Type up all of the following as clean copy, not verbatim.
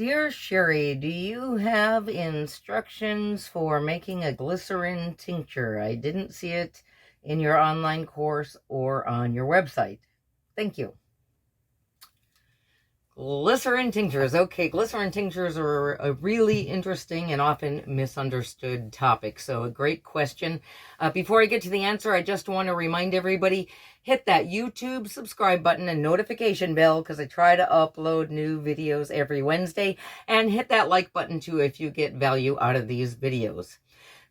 Dear Sherry, do you have instructions for making a glycerin tincture? I didn't see it in your online course or on your website. Thank you. Glycerin tinctures. Okay, glycerin tinctures are a really interesting and often misunderstood topic. So a great question. Before I get to the answer, I just want to remind everybody, hit that YouTube subscribe button and notification bell because I try to upload new videos every Wednesday. And hit that like button too if you get value out of these videos.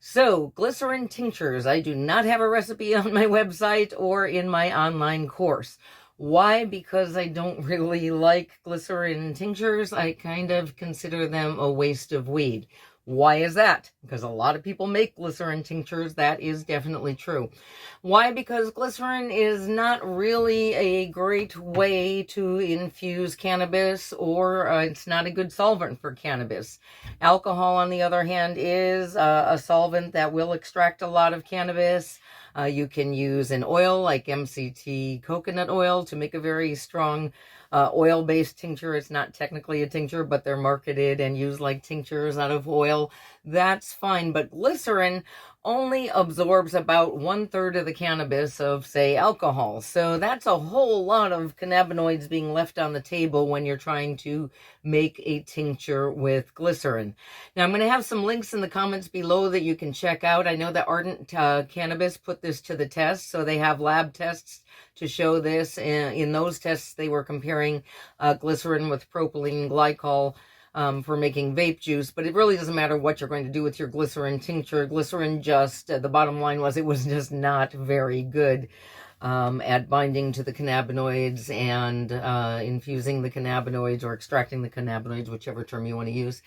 So, glycerin tinctures. I do not have a recipe on my website or in my online course. Why? Because I don't really like glycerin tinctures. I kind of consider them a waste of weed. Why is that? Because a lot of people make glycerin tinctures. That is definitely true. Why? Because glycerin is not really a great way to infuse cannabis, or it's not a good solvent for cannabis. Alcohol, on the other hand, is a solvent that will extract a lot of cannabis. You can use an oil like MCT coconut oil to make a very strong oil-based tincture. It's not technically a tincture, but they're marketed and used like tinctures out of oil. That's fine, but glycerin only absorbs about 1/3 of the cannabis of, say, alcohol. So that's a whole lot of cannabinoids being left on the table when you're trying to make a tincture with glycerin. Now, I'm going to have some links in the comments below that you can check out. I know that Ardent Cannabis put this to the test, so they have lab tests to show this. In those tests, they were comparing glycerin with propylene glycol for making vape juice, but it really doesn't matter what you're going to do with your glycerin tincture. Glycerin just, the bottom line was, it was just not very good at binding to the cannabinoids and infusing the cannabinoids or extracting the cannabinoids, whichever term you want to use.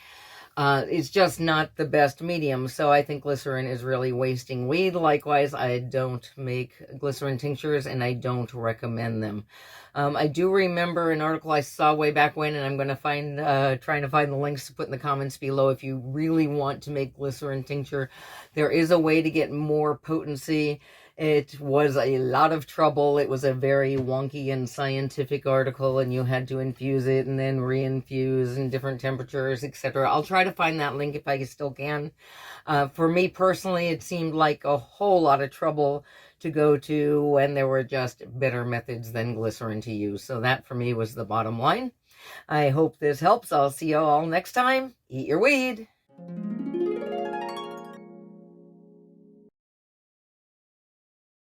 It's just not the best medium, so I think glycerin is really wasting weed. Likewise, I don't make glycerin tinctures, and I don't recommend them. I do remember an article I saw way back when, and I'm going to trying to find the links to put in the comments below. If you really want to make glycerin tincture, there is a way to get more potency. It was a lot of trouble. It was a very wonky and scientific article, and you had to infuse it and then re-infuse in different temperatures, etc. I'll try to find that link if I still can. For me personally, it seemed like a whole lot of trouble to go to when there were just better methods than glycerin to use. So that for me was the bottom line. I hope this helps. I'll see you all next time. Eat your weed.